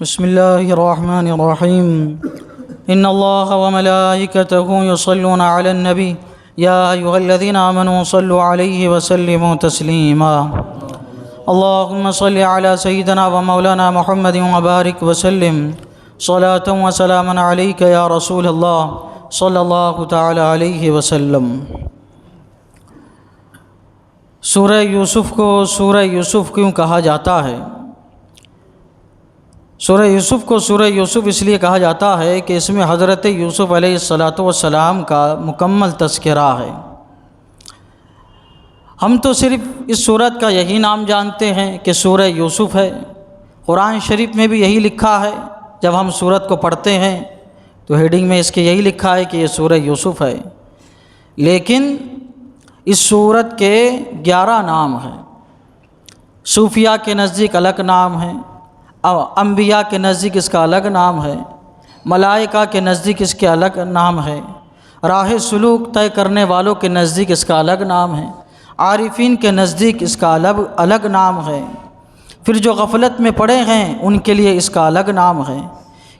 بسم اللہ الرحمن الرحیم ان اللہ وملائکتہ یصلون علی النبی یا ایھا الذین آمنوا صلوا علیہ وسلموا تسلیما اللہم صل علی سیدنا ومولانا محمد وبارک وسلم صلاۃ وسلاما علیک یا رسول اللہ صلی اللہ تعالی علیہ وسلم۔ سورہ یوسف کو سورہ یوسف کیوں کہا جاتا ہے؟ سورہ یوسف کو سورہ یوسف اس لیے کہا جاتا ہے کہ اس میں حضرت یوسف علیہ السلام کا مکمل تذکرہ ہے۔ ہم تو صرف اس سورت کا یہی نام جانتے ہیں کہ سورہ یوسف ہے، قرآن شریف میں بھی یہی لکھا ہے۔ جب ہم سورت کو پڑھتے ہیں تو ہیڈنگ میں اس کے یہی لکھا ہے کہ یہ سورہ یوسف ہے، لیکن اس سورت کے 11 نام ہیں۔ صوفیاء کے نزدیک الگ نام ہے، انبیاء کے نزدیک اس کا الگ نام ہے، ملائکہ کے نزدیک اس کے الگ نام ہے، راہ سلوک طے کرنے والوں کے نزدیک اس کا الگ نام ہے، عارفین کے نزدیک اس کا الگ نام ہے، پھر جو غفلت میں پڑے ہیں ان کے لیے اس کا الگ نام ہے،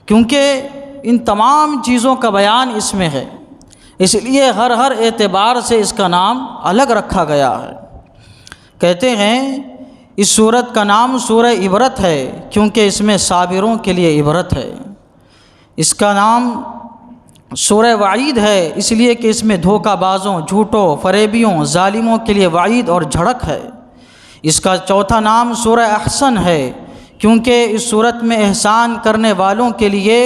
کیونکہ ان تمام چیزوں کا بیان اس میں ہے، اس لیے ہر اعتبار سے اس کا نام الگ رکھا گیا ہے۔ کہتے ہیں اس سورت کا نام سورہ عبرت ہے کیونکہ اس میں صابروں کے لیے عبرت ہے۔ اس کا نام سورہ وعید ہے اس لیے کہ اس میں دھوکہ بازوں، جھوٹوں، فریبیوں، ظالموں کے لیے وعید اور جھڑک ہے۔ اس کا چوتھا نام سورہ احسن ہے کیونکہ اس سورت میں احسان کرنے والوں کے لیے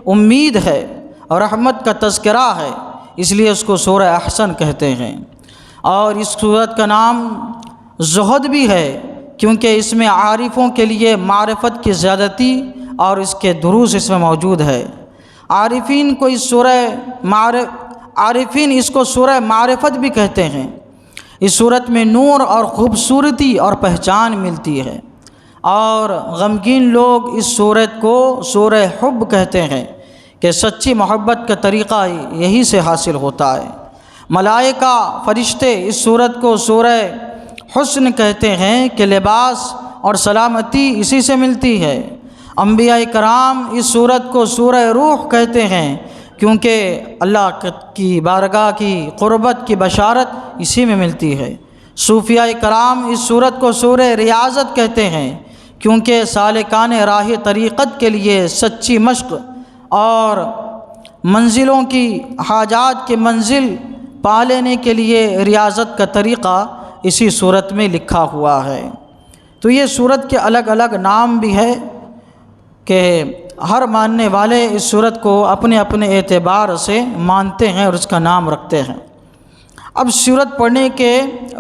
امید ہے اور رحمت کا تذکرہ ہے، اس لیے اس کو سورہ احسن کہتے ہیں۔ اور اس سورت کا نام زہد بھی ہے کیونکہ اس میں عارفوں کے لیے معرفت کی زیادتی اور اس کے دروس اس میں موجود ہے۔ عارفین اس کو سورہ معرفت بھی کہتے ہیں۔ اس صورت میں نور اور خوبصورتی اور پہچان ملتی ہے، اور غمگین لوگ اس صورت کو سورہ حب کہتے ہیں کہ سچی محبت کا طریقہ یہی سے حاصل ہوتا ہے۔ ملائکہ، فرشتے اس صورت کو سورہ حسن کہتے ہیں کہ لباس اور سلامتی اسی سے ملتی ہے۔ انبیاء کرام اس صورت کو سورہ روح کہتے ہیں کیونکہ اللہ کی بارگاہ کی قربت کی بشارت اسی میں ملتی ہے۔ صوفیاء کرام اس صورت کو سورہ ریاضت کہتے ہیں کیونکہ سالکان راہ طریقت کے لیے سچی مشق اور منزلوں کی حاجات کی منزل پا لینے کے لیے ریاضت کا طریقہ اسی صورت میں لکھا ہوا ہے۔ تو یہ صورت کے الگ الگ نام بھی ہے کہ ہر ماننے والے اس صورت کو اپنے اپنے اعتبار سے مانتے ہیں اور اس کا نام رکھتے ہیں۔ اب صورت پڑھنے کے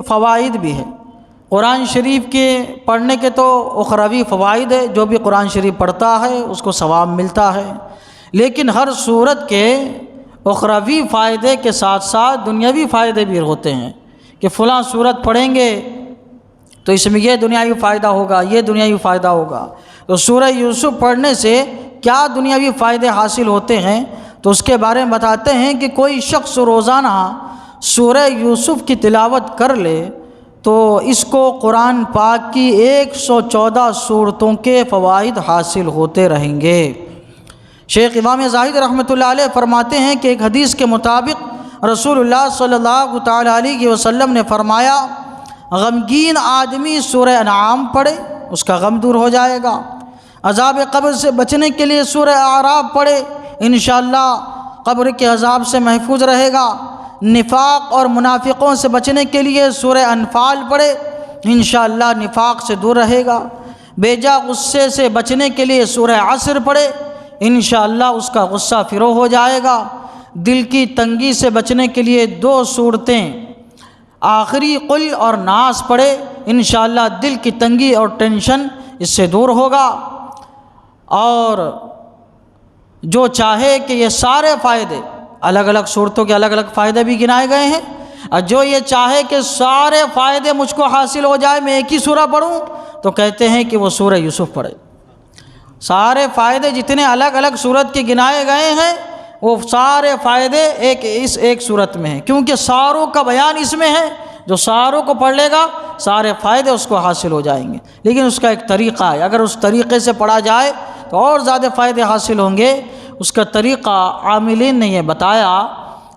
فوائد بھی ہیں۔ قرآن شریف کے پڑھنے کے تو اخروی فوائد ہے، جو بھی قرآن شریف پڑھتا ہے اس کو ثواب ملتا ہے، لیکن ہر صورت کے اخروی فائدے کے ساتھ ساتھ دنیاوی فائدے بھی ہوتے ہیں کہ فلاں صورت پڑھیں گے تو اس میں یہ دنیاوی فائدہ ہوگا، یہ دنیاوی فائدہ ہوگا۔ تو سورہ یوسف پڑھنے سے کیا دنیاوی فائدے حاصل ہوتے ہیں تو اس کے بارے میں بتاتے ہیں کہ کوئی شخص روزانہ سورہ یوسف کی تلاوت کر لے تو اس کو قرآن پاک کی 114 صورتوں کے فوائد حاصل ہوتے رہیں گے۔ شیخ امام زاہد رحمۃ اللہ علیہ فرماتے ہیں کہ ایک حدیث کے مطابق رسول اللہ صلی اللہ تعالی علیہ وسلم نے فرمایا، غمگین آدمی سورہ انعام پڑھے اس کا غم دور ہو جائے گا، عذاب قبر سے بچنے کے لیے سورہ اعراف پڑھے انشاءاللہ قبر کے عذاب سے محفوظ رہے گا، نفاق اور منافقوں سے بچنے کے لیے سورہ انفال پڑھے انشاءاللہ نفاق سے دور رہے گا، بیجا غصے سے بچنے کے لیے سورہ عصر پڑھے انشاءاللہ اس کا غصہ فروغ ہو جائے گا، دل کی تنگی سے بچنے کے لیے 2 صورتیں آخری قل اور ناس پڑھے انشاءاللہ دل کی تنگی اور ٹینشن اس سے دور ہوگا، اور جو چاہے کہ یہ سارے فائدے الگ الگ صورتوں کے الگ الگ فائدے بھی گنائے گئے ہیں، اور جو یہ چاہے کہ سارے فائدے مجھ کو حاصل ہو جائے میں ایک ہی سورہ پڑھوں تو کہتے ہیں کہ وہ سورہ یوسف پڑھے۔ سارے فائدے جتنے الگ الگ صورت کے گنائے گئے ہیں وہ سارے فائدے ایک صورت میں ہیں، کیونکہ ساروں کا بیان اس میں ہے، جو ساروں کو پڑھ لے گا سارے فائدے اس کو حاصل ہو جائیں گے، لیکن اس کا ایک طریقہ ہے، اگر اس طریقے سے پڑھا جائے تو اور زیادہ فائدے حاصل ہوں گے۔ اس کا طریقہ عاملین نے یہ بتایا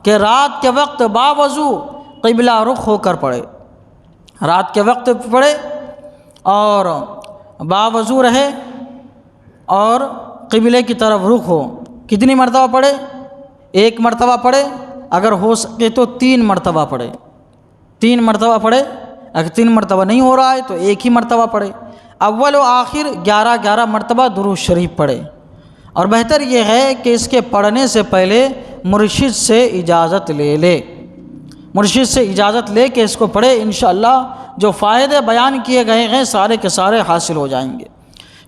کہ رات کے وقت باوضو قبلہ رخ ہو کر پڑھے، رات کے وقت پڑھے اور باوضو رہے اور قبلے کی طرف رخ ہو۔ کتنی مرتبہ پڑھے؟ ایک مرتبہ پڑھے، اگر ہو سکے تو 3 مرتبہ پڑھے، 3 مرتبہ پڑھے۔ اگر 3 مرتبہ نہیں ہو رہا ہے تو ایک ہی مرتبہ پڑھے۔ اول و آخر 11 مرتبہ درود شریف پڑھے، اور بہتر یہ ہے کہ اس کے پڑھنے سے پہلے مرشد سے اجازت لے لے، مرشد سے اجازت لے کے اس کو پڑھے۔ انشاءاللہ جو فائدے بیان کیے گئے ہیں سارے کے سارے حاصل ہو جائیں گے۔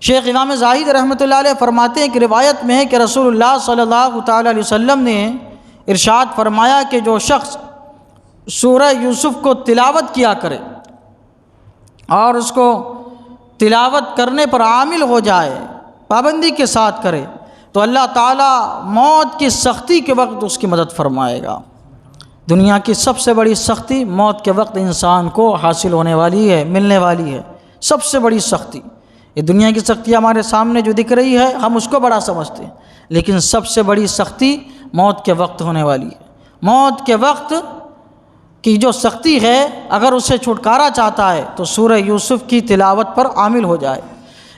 شیخ امام زاہد رحمۃ اللہ علیہ فرماتے ہیں کہ روایت میں ہے کہ رسول اللہ صلی اللہ تعالیٰ علیہ وسلم نے ارشاد فرمایا کہ جو شخص سورہ یوسف کو تلاوت کیا کرے اور اس کو تلاوت کرنے پر عامل ہو جائے، پابندی کے ساتھ کرے، تو اللہ تعالیٰ موت کی سختی کے وقت اس کی مدد فرمائے گا۔ دنیا کی سب سے بڑی سختی موت کے وقت انسان کو حاصل ہونے والی ہے، ملنے والی ہے، سب سے بڑی سختی۔ یہ دنیا کی سختی ہمارے سامنے جو دکھ رہی ہے ہم اس کو بڑا سمجھتے ہیں، لیکن سب سے بڑی سختی موت کے وقت ہونے والی ہے۔ موت کے وقت کی جو سختی ہے، اگر اسے چھٹکارا چاہتا ہے تو سورہ یوسف کی تلاوت پر عامل ہو جائے۔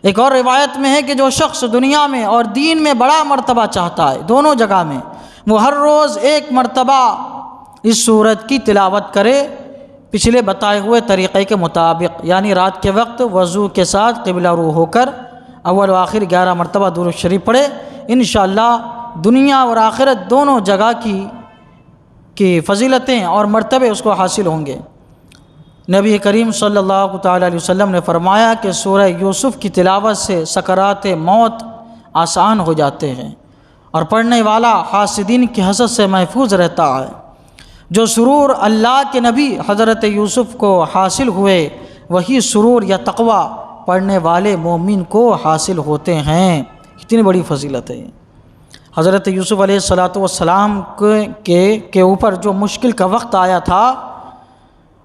ایک اور روایت میں ہے کہ جو شخص دنیا میں اور دین میں بڑا مرتبہ چاہتا ہے، دونوں جگہ میں، وہ ہر روز 1 مرتبہ اس سورت کی تلاوت کرے پچھلے بتائے ہوئے طریقے کے مطابق، یعنی رات کے وقت وضو کے ساتھ قبلہ رو ہو کر اول و آخر 11 مرتبہ درود شریف پڑھے۔ انشاءاللہ دنیا اور آخرت دونوں جگہ کی فضیلتیں اور مرتبے اس کو حاصل ہوں گے۔ نبی کریم صلی اللہ تعالیٰ علیہ وسلم نے فرمایا کہ سورہ یوسف کی تلاوت سے سکرات موت آسان ہو جاتے ہیں، اور پڑھنے والا حاسدین کی حسد سے محفوظ رہتا ہے۔ جو سرور اللہ کے نبی حضرت یوسف کو حاصل ہوئے، وہی سرور یا تقویٰ پڑھنے والے مومن کو حاصل ہوتے ہیں۔ اتنی بڑی فضیلت ہے۔ حضرت یوسف علیہ السلام کے اوپر جو مشکل کا وقت آیا تھا،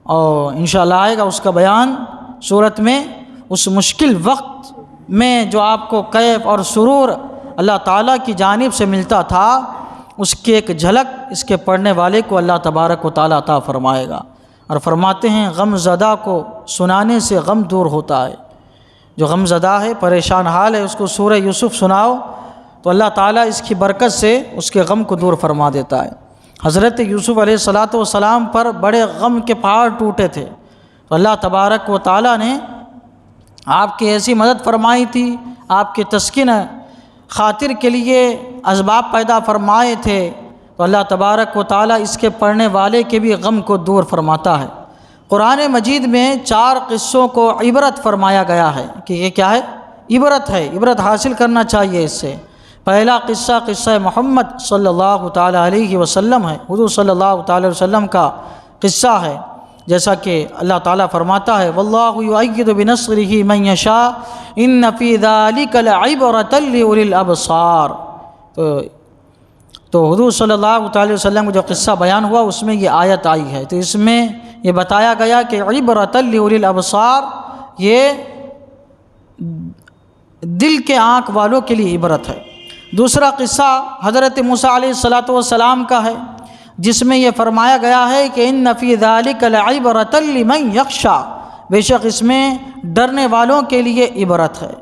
اور انشاءاللہ آئے گا اس کا بیان سورت میں، اس مشکل وقت میں جو آپ کو کیف اور سرور اللہ تعالیٰ کی جانب سے ملتا تھا، اس کی ایک جھلک اس کے پڑھنے والے کو اللہ تبارک و تعالیٰ عطا فرمائے گا۔ اور فرماتے ہیں غم زدہ کو سنانے سے غم دور ہوتا ہے۔ جو غم زدہ ہے، پریشان حال ہے، اس کو سورہ یوسف سناؤ تو اللہ تعالیٰ اس کی برکت سے اس کے غم کو دور فرما دیتا ہے۔ حضرت یوسف علیہ السلام پر بڑے غم کے پہاڑ ٹوٹے تھے، تو اللہ تبارک و تعالیٰ نے آپ کی ایسی مدد فرمائی تھی، آپ کے تسکین خاطر کے لیے اسباب پیدا فرمائے تھے، تو اللہ تبارک و تعالیٰ اس کے پڑھنے والے کے بھی غم کو دور فرماتا ہے۔ قرآن مجید میں 4 قصوں کو عبرت فرمایا گیا ہے کہ یہ کیا ہے؟ عبرت ہے، عبرت حاصل کرنا چاہیے اس سے۔ پہلا قصہ محمد صلی اللہ تعالیٰ علیہ وسلم ہے، حضور صلی اللہ تعالیٰ علیہ وسلم کا قصہ ہے، جیسا کہ اللہ تعالیٰ فرماتا ہے واللہ یؤید بنصرہ من یشاء ان فی ذلک لعبرۃ لأولی الابصار۔ تو حضور صلی اللہ تعالیٰ علیہ وسلم کا جو قصہ بیان ہوا اس میں یہ آیت آئی ہے، تو اس میں یہ بتایا گیا کہ عبرۃ لأولی الابصار، یہ دل کے آنکھ والوں کے لیے عبرت ہے۔ دوسرا قصہ حضرت موسیٰ علیہ السلام کا ہے، جس میں یہ فرمایا گیا ہے کہ ان فی ذلک لعبرۃ لمن یخشی، بے شک اس میں ڈرنے والوں کے لیے عبرت ہے۔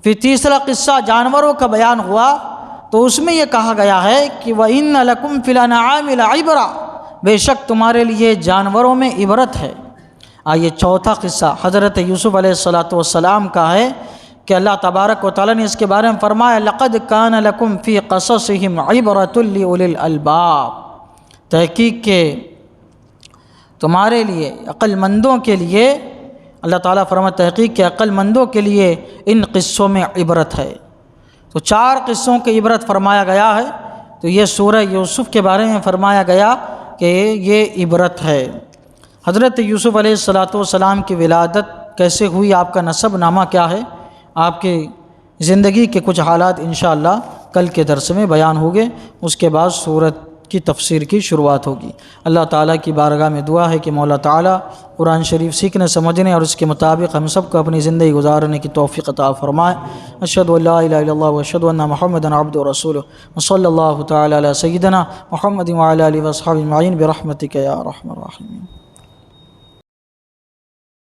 پھر تیسرا قصہ جانوروں کا بیان ہوا، تو اس میں یہ کہا گیا ہے کہ وَإِنَّ لَكُمْ فِي الْأَنْعَامِ لَعِبْرَةً، بے شک تمہارے لیے جانوروں میں عبرت ہے۔ آئیے چوتھا قصہ حضرت یوسف علیہ السلام کا ہے کہ اللہ تبارک و تعالیٰ نے اس کے بارے میں فرمایا لَقَدْ كَانَ لَكُمْ فِي قَصَصِهِمْ عِبْرَةٌ لِأُولِي الْأَلْبَابِ، تحقیق کہ تمہارے لیے، عقل مندوں کے لیے، اللہ تعالیٰ فرماتا تحقیق کہ عقل مندوں کے لیے ان قصوں میں عبرت ہے۔ تو 4 قصوں کی عبرت فرمایا گیا ہے، تو یہ سورہ یوسف کے بارے میں فرمایا گیا کہ یہ عبرت ہے۔ حضرت یوسف علیہ السلام کی ولادت کیسے ہوئی، آپ کا نسب نامہ کیا ہے، آپ کی زندگی کے کچھ حالات انشاءاللہ کل کے درس میں بیان ہوں گے۔ اس کے بعد سورت کی تفسیر کی شروعات ہوگی۔ اللہ تعالیٰ کی بارگاہ میں دعا ہے کہ مولا تعالیٰ قرآن شریف سیکھنے سمجھنے اور اس کے مطابق ہم سب کو اپنی زندگی گزارنے کی توفیق عطا فرمائے۔ اشہد ان لا الہ الا اللہ و اشہد ان محمدا عبدہ و رسولہ وصلی اللہ تعالی علی سیدنا محمد وعلی آلہ وصحبہ اجمعین برحمتک یا ارحم الراحمین۔